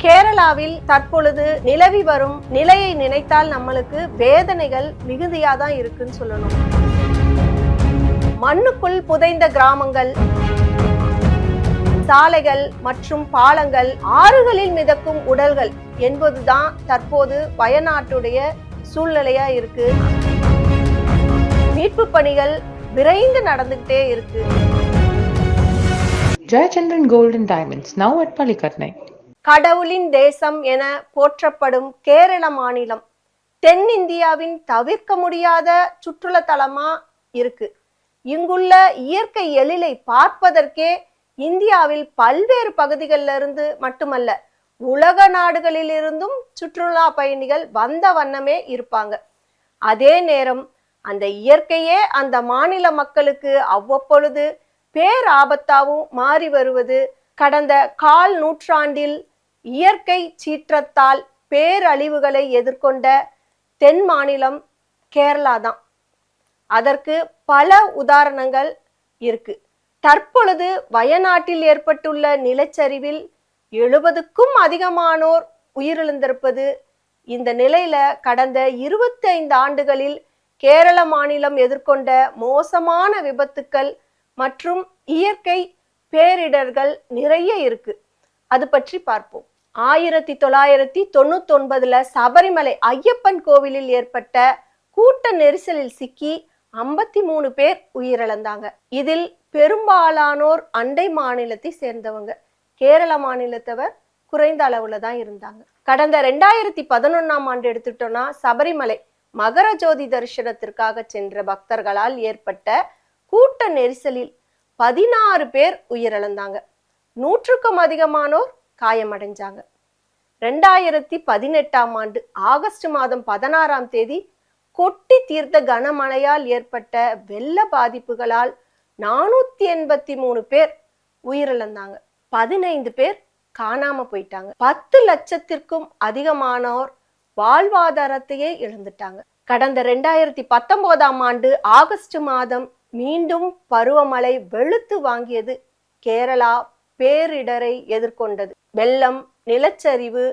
கேரளாவில் தற்பொழுது நிலவி வரும் நிலையை நினைத்தால் நம்மளுக்கு வேதனைகள் மிகுதியாதான் இருக்குன்னு சொல்லணும். மண்ணுக்குள் புதைந்த கிராமங்கள், சாலைகள் மற்றும் பாலங்கள், ஆறுகளில் மிதக்கும் உடல்கள் என்பதுதான் தற்போது வயநாட்டுடைய சூழ்நிலையா இருக்கு. மீட்பு பணிகள் விரைந்து நடந்துகிட்டே இருக்கு. Jayachandran Gold and Diamonds, now at Palikatnai. கடவுளின் தேசம் என போற்றப்படும் கேரள மாநிலம் தென்னிந்தியாவின் தவிர்க்க முடியாத சுற்றுலா தலமா இருக்கு. இங்குள்ள இயற்கை எழிலை பார்ப்பதற்கே இந்தியாவில் பல்வேறு பகுதிகளில் இருந்து மட்டுமல்ல, உலக நாடுகளில் இருந்தும் சுற்றுலா பயணிகள் வந்த வண்ணமே இருப்பாங்க. அதே நேரம் அந்த இயற்கையே அந்த மாநில மக்களுக்கு அவ்வப்பொழுது பேராபத்தாவும் மாறி வருவது கடந்த கால் நூற்றாண்டில் இயற்கை சீற்றத்தால் பேரழிவுகளை எதிர்கொண்ட தென் மாநிலம் கேரளா தான். அதற்கு பல உதாரணங்கள் இருக்கு. தற்பொழுது வயநாட்டில் ஏற்பட்டுள்ள நிலச்சரிவில் 70க்கும் அதிகமானோர் உயிரிழந்திருப்பது. இந்த நிலையில கடந்த 25 ஆண்டுகளில் கேரள மாநிலம் எதிர்கொண்ட மோசமான விபத்துக்கள் மற்றும் இயற்கை பேரிடர்கள் நிறைய இருக்கு. அது பற்றி பார்ப்போம். 1999 சபரிமலை ஐயப்பன் கோவிலில் ஏற்பட்ட கூட்ட நெரிசலில் சிக்கி 53 பேர் உயிரிழந்தாங்க. இதில் பெரும்பாலானோர் அண்டை மாநிலத்தை சேர்ந்தவங்க. கேரள மாநிலத்தவர் குறைந்த அளவுல தான் இருந்தாங்க. கடந்த 2011ஆம் ஆண்டு எடுத்துட்டோம்னா, சபரிமலை மகர ஜோதி தரிசனத்திற்காக சென்ற பக்தர்களால் ஏற்பட்ட கூட்ட நெரிசலில் 16 பேர் உயிரிழந்தாங்க. 100க்கும் அதிகமானோர் காயமடைஞ்சாங்க. 2018ஆம் ஆண்டு ஆகஸ்ட் மாதம் 16ஆம் தேதி கொட்டி தீர்த்த கனமழையால் ஏற்பட்ட வெள்ள பாதிப்புகளால் 483 பேர் உயிரிழந்தாங்க. 15 பேர் காணாம போயிட்டாங்க. 10 லட்சத்திற்கும் அதிகமானோர் வாழ்வாதாரத்தையே இழந்துட்டாங்க. கடந்த 2019ஆம் ஆண்டு ஆகஸ்ட் மாதம் மீண்டும் பருவமழை வெளுத்து வாங்கியது. கேரளா பேரிடரை எதிர்கொண்டது. வெள்ளம், நிலச்சரிவு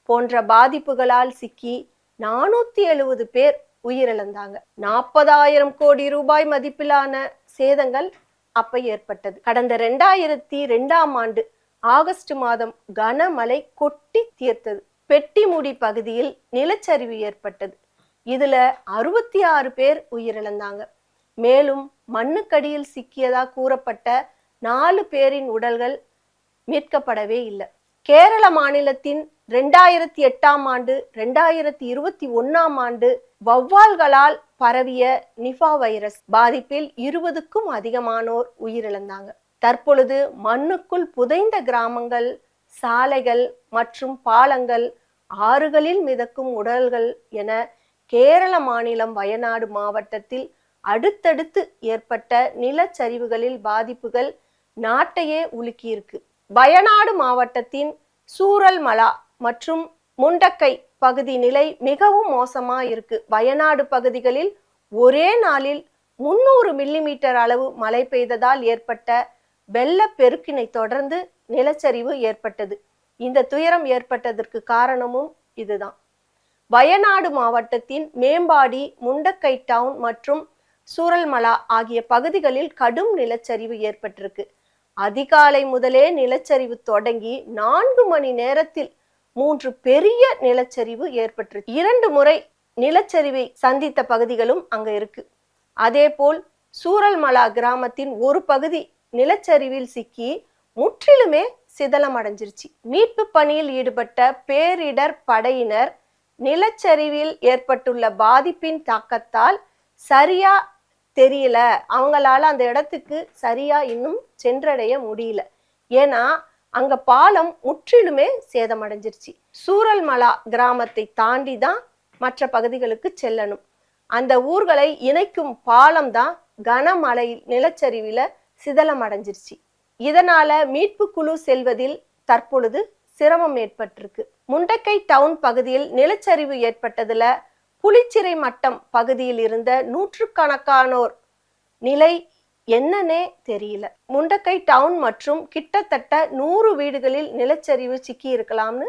போன்ற பாதிப்புகளால் சிக்கி 470 பேர் உயிரிழந்தாங்க. 40,000 கோடி ரூபாய் மதிப்பிலான சேதங்கள் அப்ப ஏற்பட்டது. கடந்த 2002ஆம் ஆண்டு ஆகஸ்ட் மாதம் கனமழை கொட்டி தீர்த்தது. பெட்டிமுடி பகுதியில் நிலச்சரிவு ஏற்பட்டது. இதுல 66 பேர் உயிரிழந்தாங்க. மேலும் மண்ணுக்கடியில் சிக்கியதா கூறப்பட்ட 4 பேரின் உடல்கள் மீட்கப்படவே இல்லை. கேரள மாநிலத்தின் 2008ஆம் ஆண்டு 2021ஆம் ஆண்டு வௌவால்களால் பரவிய நிபா வைரஸ் பாதிப்பில் 20க்கும் அதிகமானோர் உயிரிழந்தாங்க. தற்பொழுது மண்ணுக்குள் புதைந்த கிராமங்கள், சாலைகள் மற்றும் பாலங்கள், ஆறுகளில் மிதக்கும் உடல்கள் என கேரள மாநிலம் வயநாடு மாவட்டத்தில் அடுத்தடுத்து ஏற்பட்ட நிலச்சரிவுகளில் பாதிப்புகள் நாட்டையே உலுக்கியிருக்கு. வயநாடு மாவட்டத்தின் சூரல்மலா மற்றும் முண்டக்கை பகுதி நிலை மிகவும் மோசமா இருக்கு. வயநாடு பகுதிகளில் ஒரே நாளில் 300 மில்லிமீட்டர் அளவு மழை பெய்ததால் ஏற்பட்ட வெள்ள பெருக்கினை தொடர்ந்து நிலச்சரிவு ஏற்பட்டது. இந்த துயரம் ஏற்பட்டதற்கு காரணமும் இதுதான். வயநாடு மாவட்டத்தின் மேம்பாடி, முண்டக்கை டவுன் மற்றும் சூரல்மலா ஆகிய பகுதிகளில் கடும் நிலச்சரிவு ஏற்பட்டிருக்கு. அதிகாலை முதலே நிலச்சரிவு தொடங்கி 4 மணி நேரத்தில் 3 பெரிய நிலச்சரிவு ஏற்பட்டிருக்கு. 2 முறை நிலச்சரிவை சந்தித்த பகுதிகளும் அங்க இருக்கு. அதே போல் சூரல்மலா கிராமத்தின் ஒரு பகுதி நிலச்சரிவில் சிக்கி முற்றிலுமே சிதலம் அடைஞ்சிருச்சு. மீட்பு பணியில் ஈடுபட்ட பேரிடர் படையினர் நிலச்சரிவில் ஏற்பட்டுள்ள பாதிப்பின் தாக்கத்தால் சரியா தெரியல, அவங்களால அந்த இடத்துக்கு சரியா இன்னும் சென்றடைய முடியல. ஏன்னா அங்க பாலம் முற்றிலுமே சேதமடைஞ்சிருச்சு. சூரல்மலா கிராமத்தை தாண்டி தான் மற்ற பகுதிகளுக்கு செல்லணும். அந்த ஊர்களை இணைக்கும் பாலம் தான் கனமழையில் நிலச்சரிவில சிதலம் அடைஞ்சிருச்சு. இதனால மீட்பு குழு செல்வதில் தற்பொழுது சிரமம் ஏற்பட்டிருக்கு. முண்டக்கை டவுன் பகுதியில் நிலச்சரிவு ஏற்பட்டதுல புலிச்சிறை மட்டம் பகுதியில் இருந்த 100கணக்கானோர் நிலை என்னன்னே தெரியல. முண்டக்கை டவுன் மற்றும் கிட்டத்தட்ட 100 வீடுகளில் நிலச்சரிவு சிக்கி இருக்கலாம்னு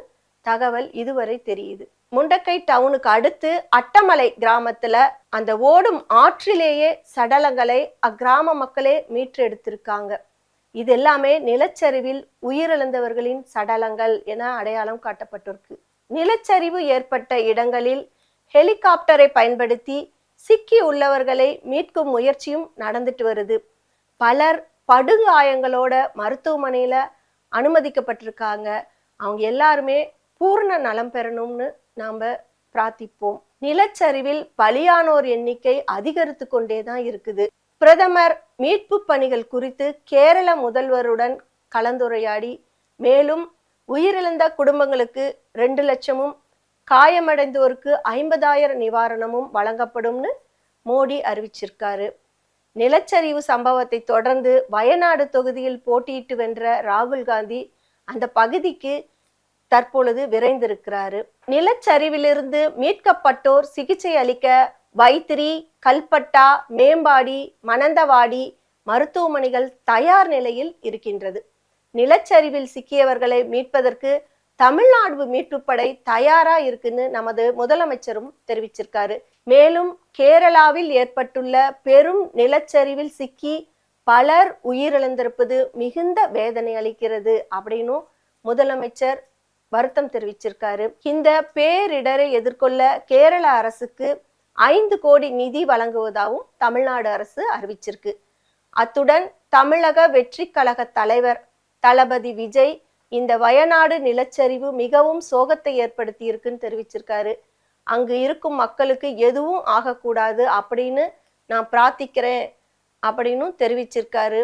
தகவல் இதுவரை தெரியுது. முண்டக்கை டவுனுக்கு அடுத்து அட்டமலை கிராமத்துல அந்த ஓடும் ஆற்றிலேயே சடலங்களை அக்கிராம மக்களே மீட்டெடுத்திருக்காங்க. இது எல்லாமே நிலச்சரிவில் உயிரிழந்தவர்களின் சடலங்கள் என அடையாளம் காட்டப்பட்டிருக்கு. நிலச்சரிவு ஏற்பட்ட இடங்களில் ஹெலிகாப்டரை பயன்படுத்தி சிக்கி உள்ளவர்களை மீட்கும் முயற்சியும் நடந்துட்டு வருது. பலர் படுகாயங்களோட மருத்துவமனையில அனுமதிக்கப்பட்டிருக்காங்க. அவங்க எல்லாருமே பூர்ண நலம் பெறணும்னு நாம பிரார்த்திப்போம். நிலச்சரிவில் பலியானோர் எண்ணிக்கை அதிகரித்து கொண்டேதான் இருக்குது. பிரதமர் மீட்பு பணிகள் குறித்து கேரள முதல்வருடன் கலந்துரையாடி மேலும் உயிரிழந்த குடும்பங்களுக்கு 2 லட்சமும் காயமடைந்தோருக்கு 50,000 நிவாரணமும் வழங்கப்படும்னு மோடி அறிவிச்சிருக்காரு. நிலச்சரிவு சம்பவத்தை தொடர்ந்து வயநாடு தொகுதியில் போட்டியிட்டு வென்ற ராகுல் காந்தி அந்த பகுதிக்கு தற்பொழுது விரைந்திருக்கிறாரு. நிலச்சரிவிலிருந்து மீட்கப்பட்டோர் சிகிச்சை அளிக்க வைத்திரி, கல்பட்டா, மேம்பாடி, மணந்தவாடி மருத்துவமனைகள் தயார் நிலையில் இருக்கின்றது. நிலச்சரிவில் சிக்கியவர்களை மீட்பதற்கு தமிழ்நாடு மீட்புப்படை தயாரா இருக்குன்னு நமது முதலமைச்சரும் தெரிவிச்சிருக்காரு. மேலும் கேரளாவில் ஏற்பட்டுள்ள பெரும் நிலச்சரிவில் சிக்கி பலர் உயிரிழந்திருப்பது மிகுந்த வேதனை அளிக்கிறது அப்படின்னும் முதலமைச்சர் வருத்தம் தெரிவிச்சிருக்காரு. இந்த பேரிடரை எதிர்கொள்ள கேரள அரசுக்கு 5 கோடி நிதி வழங்குவதாகவும் தமிழ்நாடு அரசு அறிவிச்சிருக்கு. அத்துடன் தமிழக வெற்றி கழக தலைவர் தளபதி விஜய் இந்த வயநாடு நிலச்சரிவு மிகவும் சோகத்தை ஏற்படுத்தி இருக்குன்னு தெரிவிச்சிருக்காரு. அங்கு இருக்கும் மக்களுக்கு எதுவும் ஆகக்கூடாது அப்படின்னு நான் பிரார்த்திக்கிறேன் அப்படின்னு தெரிவிச்சிருக்காரு.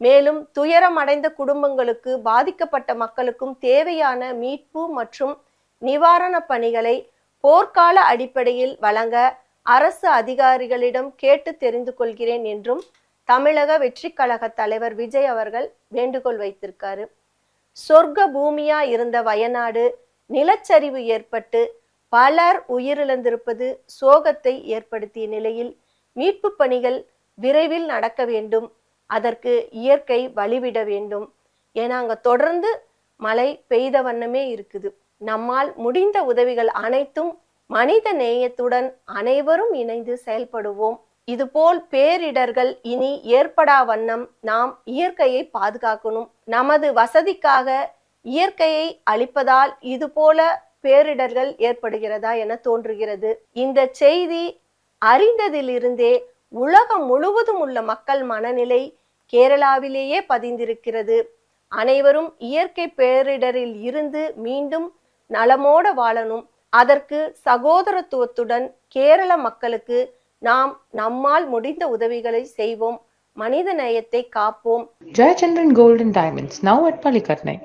மேலும் துயரம் அடைந்த குடும்பங்களுக்கு, பாதிக்கப்பட்ட மக்களுக்கும் தேவையான மீட்பு மற்றும் நிவாரண பணிகளை போர்க்கால அடிப்படையில் வழங்க அரசு அதிகாரிகளிடம் கேட்டு தெரிந்து கொள்கிறேன் என்றும் தமிழக வெற்றி கழக தலைவர் விஜய் அவர்கள் வேண்டுகோள் வைத்திருக்காரு. சொர்க்க பூமியா இருந்த வயநாடு நிலச்சரிவு ஏற்பட்டு பலர் உயிரிழந்திருப்பது சோகத்தை ஏற்படுத்திய நிலையில் மீட்பு பணிகள் விரைவில் நடக்க வேண்டும். அதற்கு இயற்கை வழிவிட வேண்டும். ஏன்னா அங்க தொடர்ந்து மழை பெய்த வண்ணமே இருக்குது. நம்மால் முடிந்த உதவிகள் அனைத்தும் மனித நேயத்துடன் அனைவரும் இணைந்து செயல்படுவோம். இதுபோல் பேரிடர்கள் இனி ஏற்படா வண்ணம் நாம் இயற்கையை பாதுகாக்கணும். நமது வசதிக்காக இயற்கையை அழிப்பதால் இதுபோல பேரிடர்கள் ஏற்படுகிறதா என தோன்றுகிறது. இந்த செய்தி அறிந்ததிலிருந்தே உலகம் முழுவதும் உள்ள மக்கள் மனநிலை கேரளாவிலேயே பதிந்திருக்கிறது. அனைவரும் இயற்கை பேரிடரில் இருந்து மீண்டும் நலமோட வாழணும். அதற்கு சகோதரத்துவத்துடன் கேரள மக்களுக்கு நாம் நம்மால் முடிந்த உதவிகளை செய்வோம். மனித நேயத்தை காப்போம். Jayachandran Gold and Diamonds, now at Palikatnai.